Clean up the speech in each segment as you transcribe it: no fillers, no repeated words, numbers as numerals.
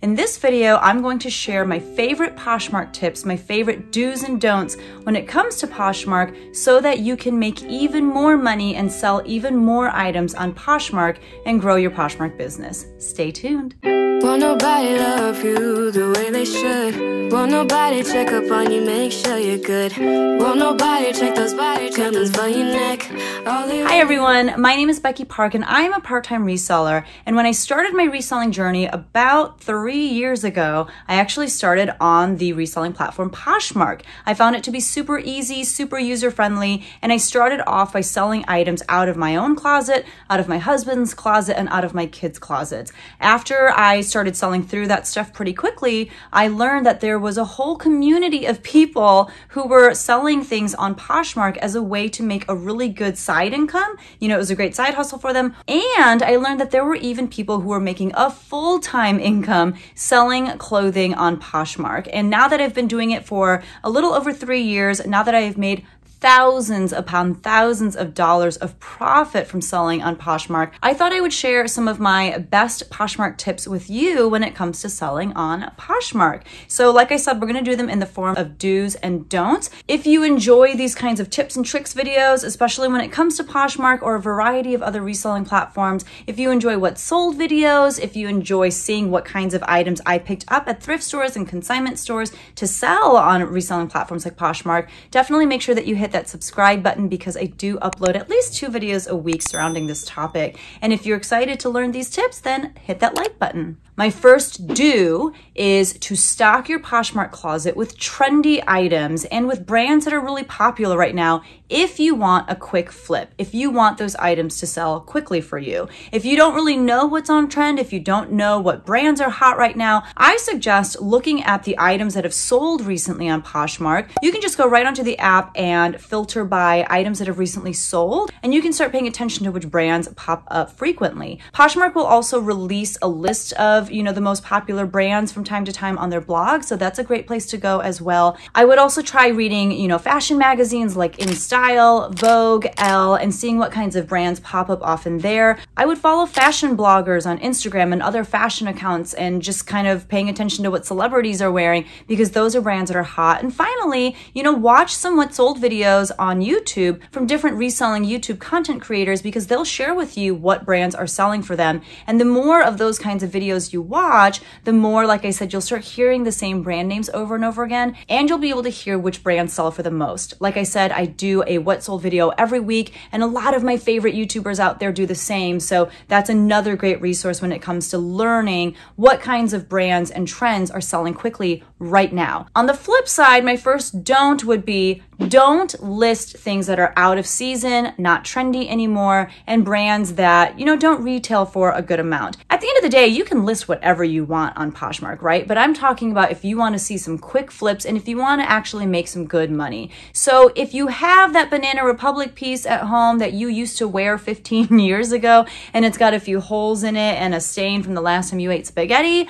In this video, I'm going to share my favorite Poshmark tips, my favorite do's and don'ts when it comes to Poshmark so that you can make even more money and sell even more items on Poshmark and grow your Poshmark business. Stay tuned. Won't nobody love you the way they should. Won't nobody check up on you, make sure you're good. Won't nobody check those body tremors for your neck. Hi everyone, my name is Becky Park and I am a part-time reseller. And when I started my reselling journey about 3 years ago, I actually started on the reselling platform Poshmark. I found it to be super easy, super user-friendly, and I started off by selling items out of my own closet, out of my husband's closet, and out of my kids' closets. After I started selling through that stuff pretty quickly, I learned that there was a whole community of people who were selling things on Poshmark as a way to make a really good side income. You know, it was a great side hustle for them. And I learned that there were even people who were making a full-time income selling clothing on Poshmark. And now that I've been doing it for a little over 3 years, now that I have made thousands upon thousands of dollars of profit from selling on Poshmark, I thought I would share some of my best Poshmark tips with you when it comes to selling on Poshmark. So like I said, we're going to do them in the form of do's and don'ts. If you enjoy these kinds of tips and tricks videos, especially when it comes to Poshmark or a variety of other reselling platforms, if you enjoy what sold videos, if you enjoy seeing what kinds of items I picked up at thrift stores and consignment stores to sell on reselling platforms like Poshmark, definitely make sure that you hit that subscribe button because I do upload at least 2 videos a week surrounding this topic. And if you're excited to learn these tips, then hit that like button. My first do is to stock your Poshmark closet with trendy items and with brands that are really popular right now if you want a quick flip, if you want those items to sell quickly for you. If you don't really know what's on trend, if you don't know what brands are hot right now, I suggest looking at the items that have sold recently on Poshmark. You can just go right onto the app and filter by items that have recently sold, and you can start paying attention to which brands pop up frequently. Poshmark will also release a list of the most popular brands from time to time on their blog, so that's a great place to go as well. I would also try reading, fashion magazines like InStyle, Vogue, Elle, and seeing what kinds of brands pop up often there. I would follow fashion bloggers on Instagram and other fashion accounts and just kind of paying attention to what celebrities are wearing because those are brands that are hot. And finally, watch some what sold videos on YouTube from different reselling YouTube content creators because they'll share with you what brands are selling for them. And the more of those kinds of videos you watch, the more, like I said, you'll start hearing the same brand names over and over again, and you'll be able to hear which brands sell for the most. Like I said, I do a what sold video every week, and a lot of my favorite YouTubers out there do the same. So that's another great resource when it comes to learning what kinds of brands and trends are selling quickly right now. On the flip side, my first don't would be don't list things that are out of season, not trendy anymore, and brands that, don't retail for a good amount. At the end of the day, you can list whatever you want on Poshmark, right? But I'm talking about if you want to see some quick flips and if you want to actually make some good money. So if you have that Banana Republic piece at home that you used to wear 15 years ago and it's got a few holes in it and a stain from the last time you ate spaghetti,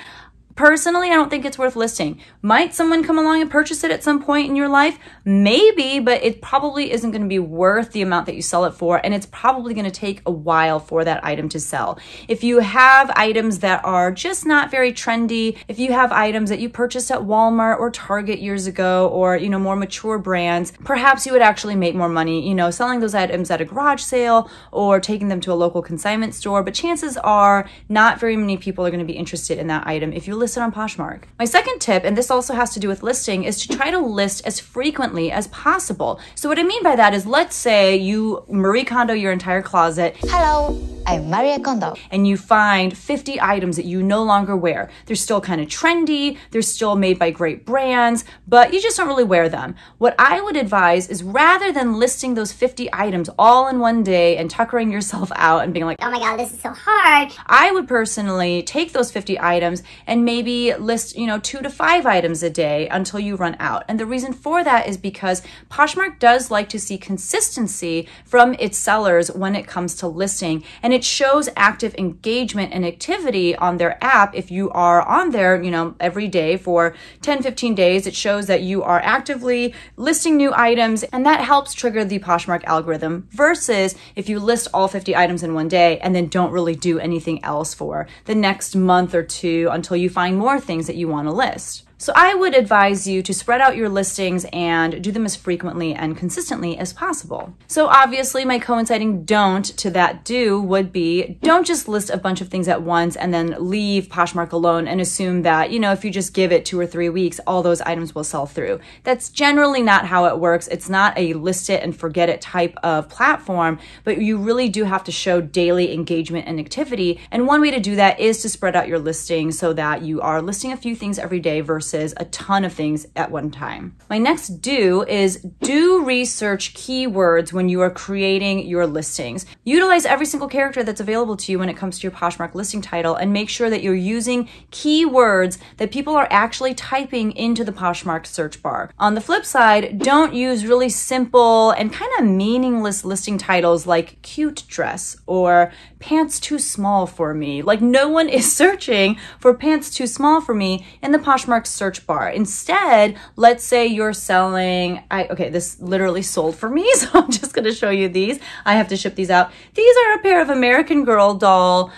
personally, I don't think it's worth listing. Might someone come along and purchase it at some point in your life? Maybe, but it probably isn't going to be worth the amount that you sell it for, and it's probably going to take a while for that item to sell. If you have items that are just not very trendy, if you have items that you purchased at Walmart or Target years ago, or, more mature brands, perhaps you would actually make more money, selling those items at a garage sale or taking them to a local consignment store, but chances are not very many people are going to be interested in that item if you list it on Poshmark. My second tip, and this also has to do with listing, is to try to list as frequently as possible. So what I mean by that is, let's say you Marie Kondo your entire closet. Hello, I'm Maria Kondo. And you find 50 items that you no longer wear. They're still kind of trendy, they're still made by great brands, but you just don't really wear them. What I would advise is, rather than listing those 50 items all in one day and tuckering yourself out and being like, oh my God, this is so hard, I would personally take those 50 items and maybe list, 2 to 5 items a day until you run out. And the reason for that is because Poshmark does like to see consistency from its sellers when it comes to listing. And and it shows active engagement and activity on their app. If you are on there, every day for 10, 15 days, it shows that you are actively listing new items, and that helps trigger the Poshmark algorithm versus if you list all 50 items in one day and then don't really do anything else for the next month or two until you find more things that you want to list. So I would advise you to spread out your listings and do them as frequently and consistently as possible. So obviously my coinciding don't to that do would be, don't just list a bunch of things at once and then leave Poshmark alone and assume that, if you just give it 2 or 3 weeks, all those items will sell through. That's generally not how it works. It's not a list it and forget it type of platform, but you really do have to show daily engagement and activity. And one way to do that is to spread out your listings so that you are listing a few things every day versus a ton of things at one time. My next do is do research keywords when you are creating your listings. Utilize every single character that's available to you when it comes to your Poshmark listing title, and make sure that you're using keywords that people are actually typing into the Poshmark search bar. On the flip side, don't use really simple and kind of meaningless listing titles like cute dress or pants too small for me. Like, no one is searching for pants too small for me in the Poshmark search bar. Instead, let's say you're selling, this literally sold for me, so I'm just going to show you these. I have to ship these out. These are a pair of American Girl doll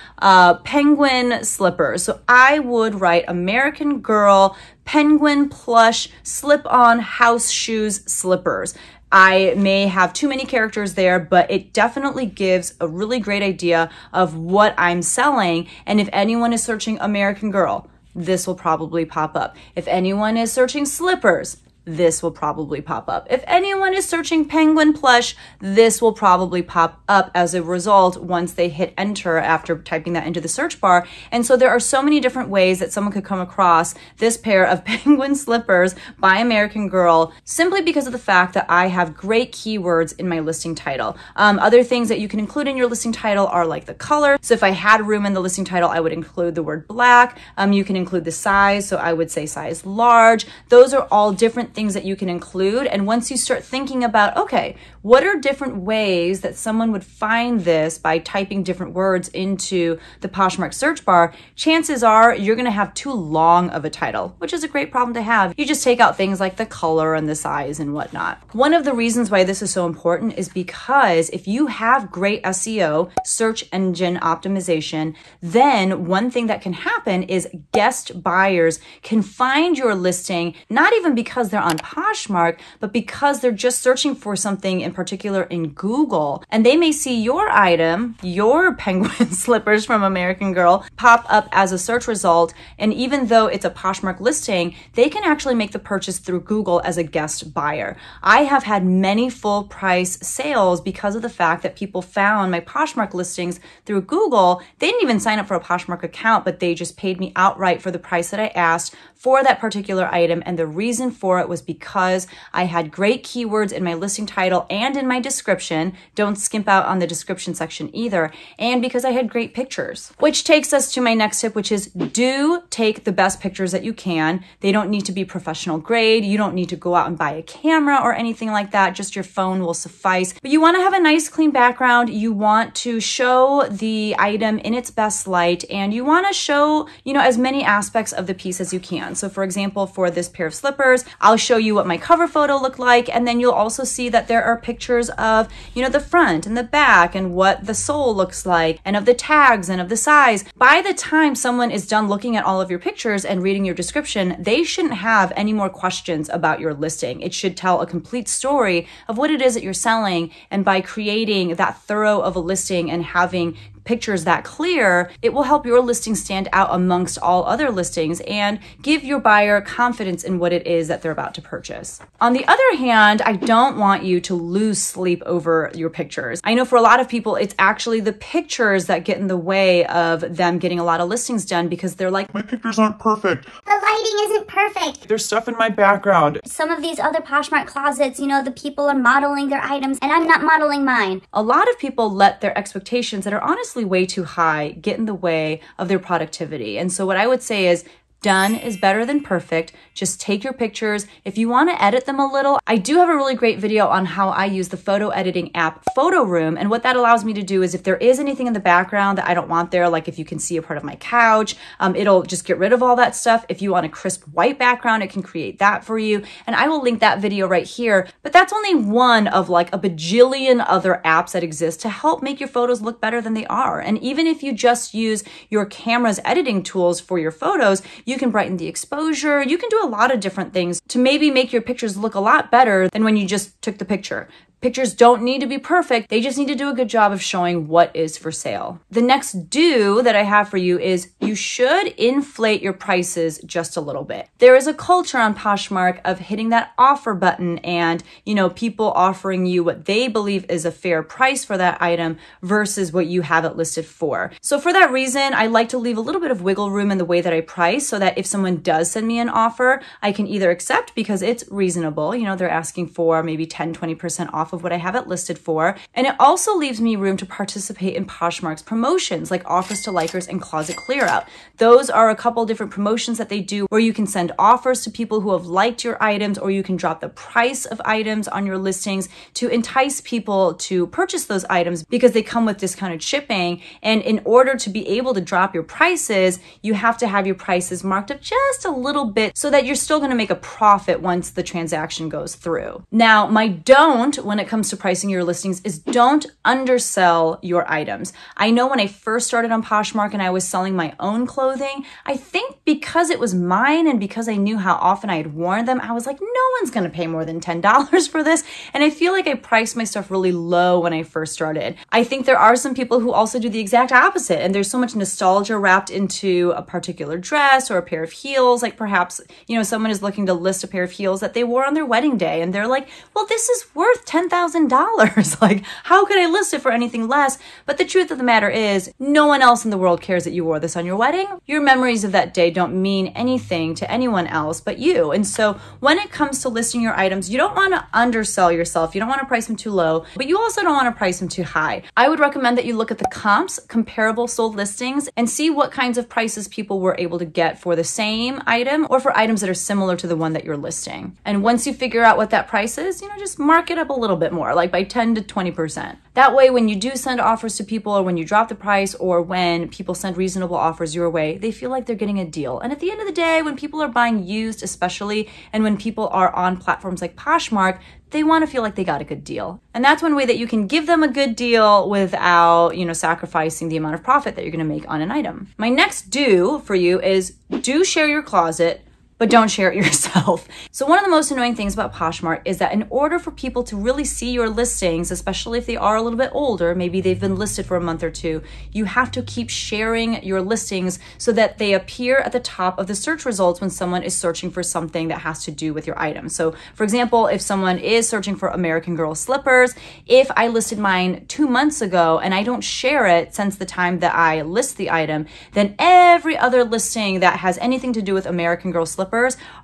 penguin slippers. So I would write American Girl penguin plush slip-on house shoes slippers. I may have too many characters there, but it definitely gives a really great idea of what I'm selling. And if anyone is searching American Girl, this will probably pop up. If anyone is searching slippers, this will probably pop up. If anyone is searching penguin plush, this will probably pop up as a result once they hit enter after typing that into the search bar. And so there are so many different ways that someone could come across this pair of penguin slippers by American Girl simply because of the fact that I have great keywords in my listing title. Other things that you can include in your listing title are like the color. So if I had room in the listing title, I would include the word black. You can include the size. So I would say size large. Those are all different things that you can include. And once you start thinking about, okay, what are different ways that someone would find this by typing different words into the Poshmark search bar, chances are you're going to have too long of a title, which is a great problem to have. You just take out things like the color and the size and whatnot. One of the reasons why this is so important is because if you have great SEO, search engine optimization, then one thing that can happen is guest buyers can find your listing, not even because they're on Poshmark, but because they're just searching for something in particular in Google, and they may see your item, your penguin slippers from American Girl, pop up as a search result. And even though it's a Poshmark listing, they can actually make the purchase through Google as a guest buyer. I have had many full price sales because of the fact that people found my Poshmark listings through Google. They didn't even sign up for a Poshmark account, but they just paid me outright for the price that I asked for that particular item. And the reason for it was because I had great keywords in my listing title and in my description. Don't skimp out on the description section either. And because I had great pictures. Which takes us to my next tip, which is do take the best pictures that you can. They don't need to be professional grade. You don't need to go out and buy a camera or anything like that. Just your phone will suffice. But you want to have a nice clean background. You want to show the item in its best light, and you want to show, as many aspects of the piece as you can. So for example, for this pair of slippers, I'll show you what my cover photo looked like, and then you'll also see that there are pictures of, the front and the back and what the sole looks like and of the tags and of the size. By the time someone is done looking at all of your pictures and reading your description, they shouldn't have any more questions about your listing. It should tell a complete story of what it is that you're selling, and by creating that thorough of a listing and having pictures that clear, it will help your listing stand out amongst all other listings and give your buyer confidence in what it is that they're about to purchase. On the other hand, I don't want you to lose sleep over your pictures. I know for a lot of people, it's actually the pictures that get in the way of them getting a lot of listings done because they're like, my pictures aren't perfect. The lighting isn't perfect. There's stuff in my background. Some of these other Poshmark closets, the people are modeling their items and I'm not modeling mine. A lot of people let their expectations that are honestly way too high get in the way of their productivity. And so what I would say is Done is better than perfect. Just take your pictures. If you want to edit them a little, I do have a really great video on how I use the photo editing app Photo Room. And what that allows me to do is if there is anything in the background that I don't want there, like if you can see a part of my couch, it'll just get rid of all that stuff. If you want a crisp white background, it can create that for you. And I will link that video right here. But that's only one of like a bajillion other apps that exist to help make your photos look better than they are. And even if you just use your camera's editing tools for your photos, you can brighten the exposure. You can do a lot of different things to maybe make your pictures look a lot better than when you just took the picture. Pictures don't need to be perfect. They just need to do a good job of showing what is for sale. The next do that I have for you is you should inflate your prices just a little bit. There is a culture on Poshmark of hitting that offer button and, people offering you what they believe is a fair price for that item versus what you have it listed for. So for that reason, I like to leave a little bit of wiggle room in the way that I price so that if someone does send me an offer, I can either accept because it's reasonable. They're asking for maybe 10, 20% off of what I have it listed for. And it also leaves me room to participate in Poshmark's promotions like offers to likers and closet clear out. Those are a couple different promotions that they do where you can send offers to people who have liked your items, or you can drop the price of items on your listings to entice people to purchase those items because they come with discounted shipping. And in order to be able to drop your prices, you have to have your prices marked up just a little bit so that you're still going to make a profit once the transaction goes through. Now, my don't when it comes to pricing your listings is don't undersell your items. I know when I first started on Poshmark and I was selling my own clothing, I think because it was mine and because I knew how often I had worn them, I was like, no one's going to pay more than $10 for this. And I feel like I priced my stuff really low when I first started. I think there are some people who also do the exact opposite. And there's so much nostalgia wrapped into a particular dress or a pair of heels. Like perhaps, someone is looking to list a pair of heels that they wore on their wedding day. And they're like, well, this is worth $10,000. Like, how could I list it for anything less? But the truth of the matter is, no one else in the world cares that you wore this on your wedding. Your memories of that day don't mean anything to anyone else but you. And so when it comes to listing your items, you don't want to undersell yourself. You don't want to price them too low, but you also don't want to price them too high. I would recommend that you look at the comps, comparable sold listings, and see what kinds of prices people were able to get for the same item or for items that are similar to the one that you're listing. And once you figure out what that price is, just mark it up a little bit more, like by 10 to 20%. That way, when you do send offers to people or when you drop the price or when people send reasonable offers your way, they feel like they're getting a deal. And at the end of the day, when people are buying used especially, and when people are on platforms like Poshmark, they want to feel like they got a good deal. And that's one way that you can give them a good deal without, sacrificing the amount of profit that you're going to make on an item. My next do for you is do share your closet, but don't share it yourself. So one of the most annoying things about Poshmark is that in order for people to really see your listings, especially if they are a little bit older, maybe they've been listed for a month or two, you have to keep sharing your listings so that they appear at the top of the search results when someone is searching for something that has to do with your item. So for example, if someone is searching for American Girl slippers, if I listed mine 2 months ago and I don't share it since the time that I list the item, then every other listing that has anything to do with American Girl slippers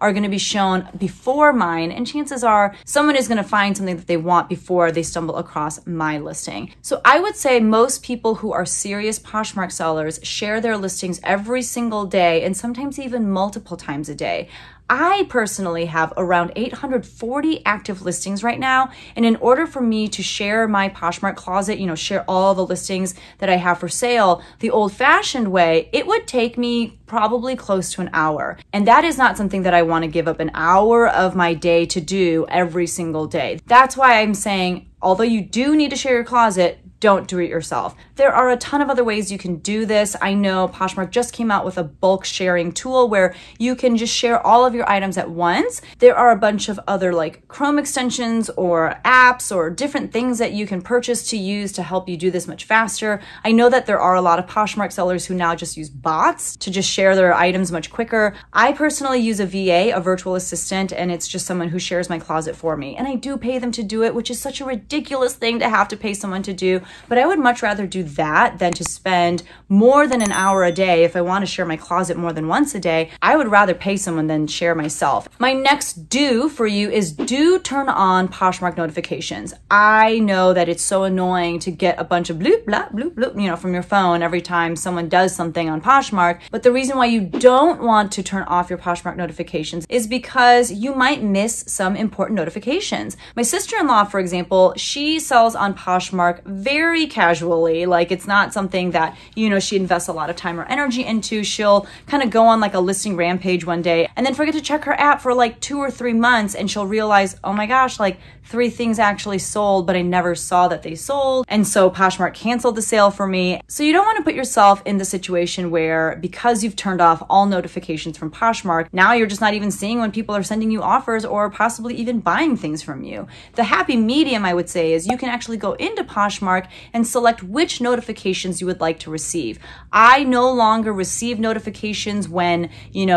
are going to be shown before mine, and chances are someone is going to find something that they want before they stumble across my listing. So I would say most people who are serious Poshmark sellers share their listings every single day and sometimes even multiple times a day. I personally have around 840 active listings right now. And in order for me to share my Poshmark closet, share all the listings that I have for sale, the old fashioned way, it would take me probably close to an hour. And that is not something that I want to give up an hour of my day to do every single day. That's why I'm saying, although you do need to share your closet, don't do it yourself. There are a ton of other ways you can do this. I know Poshmark just came out with a bulk sharing tool where you can just share all of your items at once. There are a bunch of other like Chrome extensions or apps or different things that you can purchase to use to help you do this much faster. I know that there are a lot of Poshmark sellers who now just use bots to just share their items much quicker. I personally use a VA, a virtual assistant, and it's just someone who shares my closet for me. And I do pay them to do it, which is such a ridiculous thing to have to pay someone to do. but I would much rather do that than to spend more than an hour a day. If I want to share my closet more than once a day, I would rather pay someone than share myself. My next do for you is do turn on Poshmark notifications. I know that it's so annoying to get a bunch of bloop, blah, bloop, bloop, from your phone every time someone does something on Poshmark. But the reason why you don't want to turn off your Poshmark notifications is because you might miss some important notifications. My sister-in-law, for example, she sells on Poshmark very casually. Like, it's not something that, she invests a lot of time or energy into. She'll kind of go on like a listing rampage one day and then forget to check her app for like 2 or 3 months, and she'll realize, oh my gosh, like 3 things actually sold, but I never saw that they sold. And so Poshmark canceled the sale for me. So you don't want to put yourself in the situation where, because you've turned off all notifications from Poshmark, now you're just not even seeing when people are sending you offers or possibly even buying things from you. The happy medium, I would say, is you can actually go into Poshmark and select which notifications you would like to receive. I no longer receive notifications when,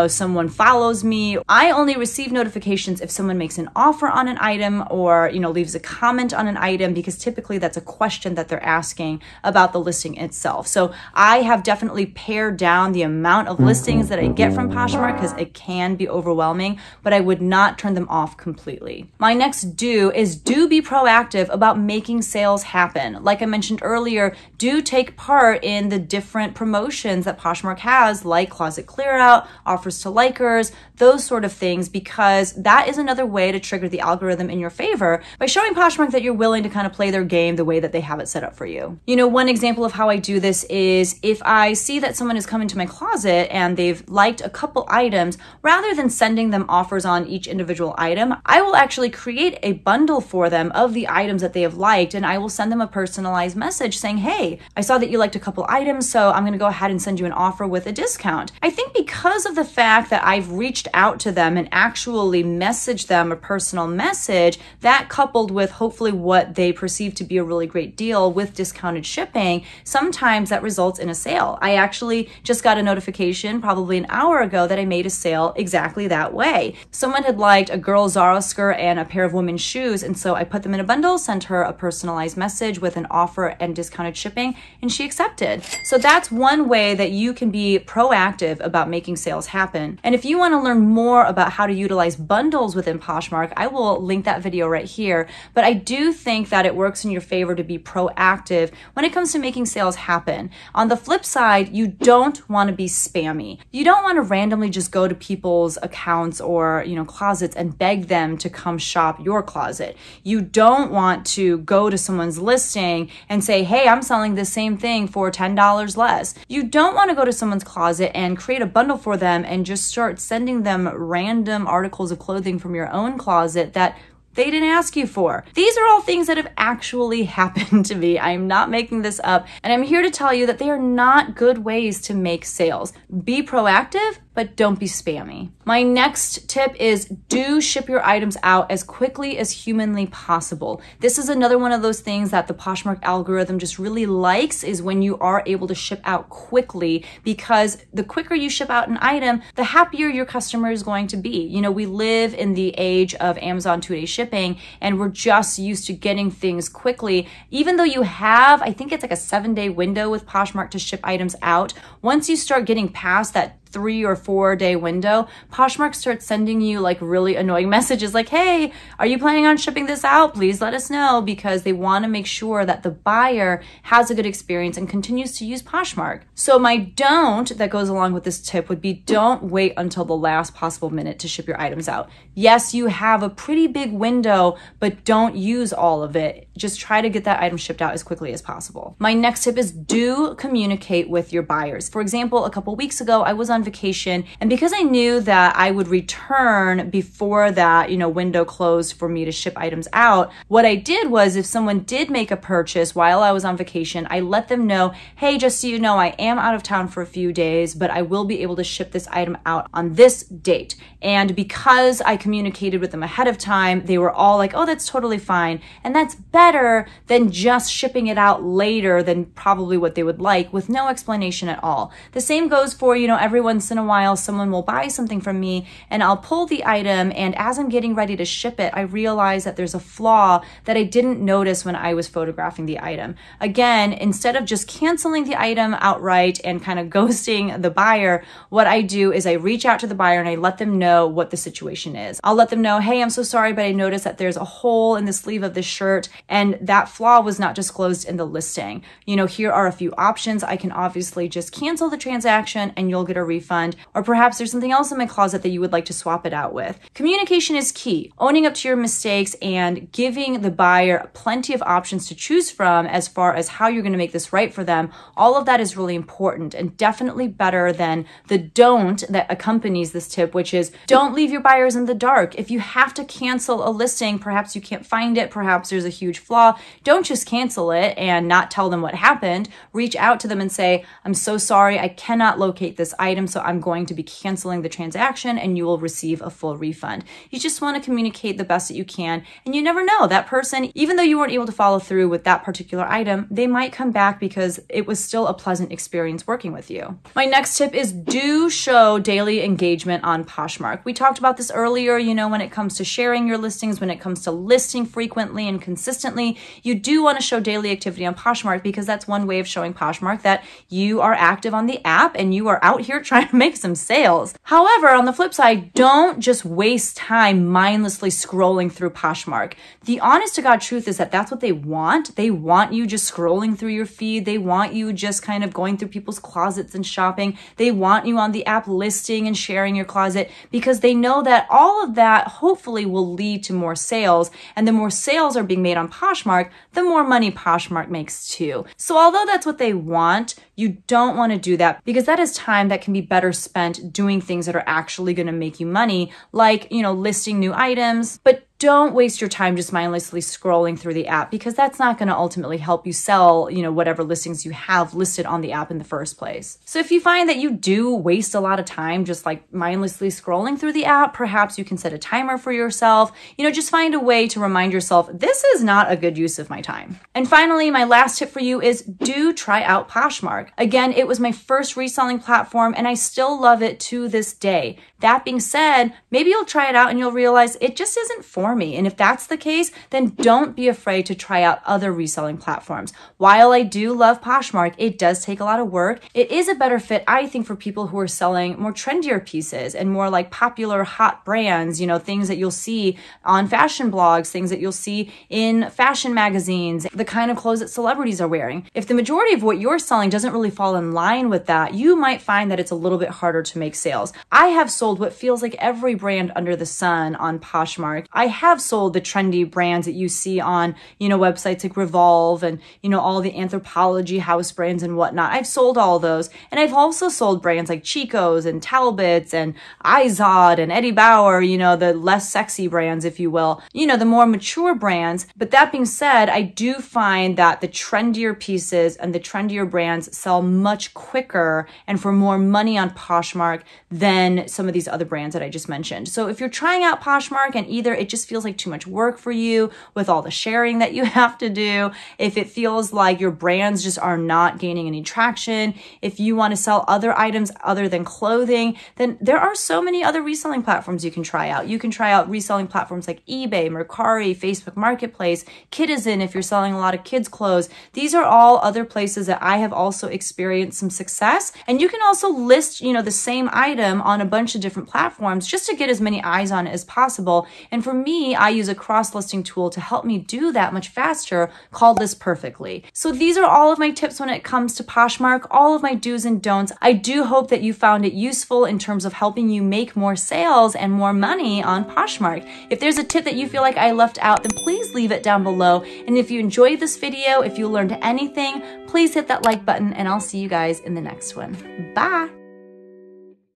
someone follows me. I only receive notifications if someone makes an offer on an item or, leaves a comment on an item, because typically that's a question that they're asking about the listing itself. So I have definitely pared down the amount of listings that I get from Poshmark because it can be overwhelming, but I would not turn them off completely. My next do is do be proactive about making sales happen. Like I mentioned earlier, do take part in the different promotions that Poshmark has, like closet clear out, offers to likers, those sort of things, because that is another way to trigger the algorithm in your favor by showing Poshmark that you're willing to kind of play their game the way that they have it set up for you. One example of how I do this is if I see that someone has come into my closet and they've liked a couple items, rather than sending them offers on each individual item, I will actually create a bundle for them of the items that they have liked, and I will send them a personalized message saying, hey, I saw that you liked a couple items, so I'm going to go ahead and send you an offer with a discount. I think because of the fact that I've reached out to them and actually messaged them a personal message, that coupled with hopefully what they perceive to be a really great deal with discounted shipping, sometimes that results in a sale. I actually just got a notification probably an hour ago that I made a sale exactly that way. Someone had liked a girl Zara skirt and a pair of women's shoes, and so I put them in a bundle, sent her a personalized message with an offer and discounted shipping, and she accepted. So that's one way that you can be proactive about making sales happen. And if you want to learn more about how to utilize bundles within Poshmark, I will link that video right here. But I do think that it works in your favor to be proactive when it comes to making sales happen. On the flip side, you don't want to be spammy. You don't want to randomly just go to people's accounts or, closets and beg them to come shop your closet. You don't want to go to someone's listing and say, hey, I'm selling the same thing for $10 less. You don't want to go to someone's closet and create a bundle for them and just start sending them random articles of clothing from your own closet that they didn't ask you for. These are all things that have actually happened to me. I'm not making this up, and I'm here to tell you that they are not good ways to make sales. Be proactive, but don't be spammy. My next tip is do ship your items out as quickly as humanly possible. This is another one of those things that the Poshmark algorithm just really likes, is when you are able to ship out quickly, because the quicker you ship out an item, the happier your customer is going to be. We live in the age of Amazon 2-day shipping, and we're just used to getting things quickly. Even though you have, I think it's like a 7-day window with Poshmark to ship items out, once you start getting past that 3 or 4 day window, Poshmark starts sending you like really annoying messages like, hey, are you planning on shipping this out? Please let us know, because they want to make sure that the buyer has a good experience and continues to use Poshmark. So my don't that goes along with this tip would be don't wait until the last possible minute to ship your items out. Yes, you have a pretty big window, but don't use all of it. Just try to get that item shipped out as quickly as possible. My next tip is do communicate with your buyers. For example, a couple weeks ago, I was on vacation, and because I knew that I would return before that, window closed for me to ship items out, what I did was, if someone did make a purchase while I was on vacation, I let them know, hey, just so you know, I am out of town for a few days, but I will be able to ship this item out on this date. And because I communicated with them ahead of time, they were all like, oh, that's totally fine. And that's better better than just shipping it out later than probably what they would like with no explanation at all. The same goes for, every once in a while, someone will buy something from me and I'll pull the item, and as I'm getting ready to ship it, I realize that there's a flaw that I didn't notice when I was photographing the item. Again, instead of just canceling the item outright and kind of ghosting the buyer, what I do is I reach out to the buyer and I let them know what the situation is. I'll let them know, hey, I'm so sorry, but I noticed that there's a hole in the sleeve of this shirt and that flaw was not disclosed in the listing. Here are a few options. I can obviously just cancel the transaction and you'll get a refund, or perhaps there's something else in my closet that you would like to swap it out with. Communication is key. Owning up to your mistakes and giving the buyer plenty of options to choose from as far as how you're going to make this right for them. All of that is really important and definitely better than the don't that accompanies this tip, which is don't leave your buyers in the dark. If you have to cancel a listing, perhaps you can't find it, perhaps there's a huge flaw, don't just cancel it and not tell them what happened. Reach out to them and say, I'm so sorry, I cannot locate this item, so I'm going to be canceling the transaction and you will receive a full refund. You just want to communicate the best that you can, and you never know, that person, even though you weren't able to follow through with that particular item, they might come back because it was still a pleasant experience working with you. My next tip is do show daily engagement on Poshmark. We talked about this earlier, when it comes to sharing your listings, when it comes to listing frequently and consistently, you do want to show daily activity on Poshmark because that's one way of showing Poshmark that you are active on the app and you are out here trying to make some sales. However, on the flip side, don't just waste time mindlessly scrolling through Poshmark. The honest to God truth is that that's what they want. They want you just scrolling through your feed. They want you just kind of going through people's closets and shopping. They want you on the app listing and sharing your closet because they know that all of that hopefully will lead to more sales. And the more sales are being made on Poshmark, the more money Poshmark makes too. So although that's what they want, you don't want to do that because that is time that can be better spent doing things that are actually going to make you money, like, listing new items. But don't waste your time just mindlessly scrolling through the app because that's not going to ultimately help you sell, whatever listings you have listed on the app in the first place. So if you find that you do waste a lot of time just like mindlessly scrolling through the app, perhaps you can set a timer for yourself. Just find a way to remind yourself, this is not a good use of my time. And finally, my last tip for you is do try out Poshmark. Again, it was my first reselling platform and I still love it to this day. That being said, maybe you'll try it out and you'll realize it just isn't for me. And if that's the case, then don't be afraid to try out other reselling platforms. While I do love Poshmark, it does take a lot of work. It is a better fit, I think, for people who are selling more trendier pieces and more like popular hot brands, things that you'll see on fashion blogs, things that you'll see in fashion magazines, the kind of clothes that celebrities are wearing. If the majority of what you're selling doesn't really fall in line with that, you might find that it's a little bit harder to make sales. I have sold what feels like every brand under the sun on Poshmark. I have sold the trendy brands that you see on, websites like Revolve and, all the Anthropology house brands and whatnot. I've sold all those. And I've also sold brands like Chico's and Talbot's and Izod and Eddie Bauer, the less sexy brands, if you will, the more mature brands. But that being said, I do find that the trendier pieces and the trendier brands sell much quicker and for more money on Poshmark than some of these other brands that I just mentioned. So if you're trying out Poshmark and either it just feels like too much work for you with all the sharing that you have to do, if it feels like your brands just are not gaining any traction, if you want to sell other items other than clothing, then there are so many other reselling platforms you can try out. You can try out reselling platforms like eBay, Mercari, Facebook Marketplace, Kitizen if you're selling a lot of kids' clothes. These are all other places that I have also experienced some success. And you can also list, the same item on a bunch of different platforms just to get as many eyes on it as possible. And for me, I use a cross-listing tool to help me do that much faster called List Perfectly. So these are all of my tips when it comes to Poshmark, all of my do's and don'ts. I do hope that you found it useful in terms of helping you make more sales and more money on Poshmark. If there's a tip that you feel like I left out, then please leave it down below. And if you enjoyed this video, if you learned anything, please hit that like button and I'll see you guys in the next one. Bye!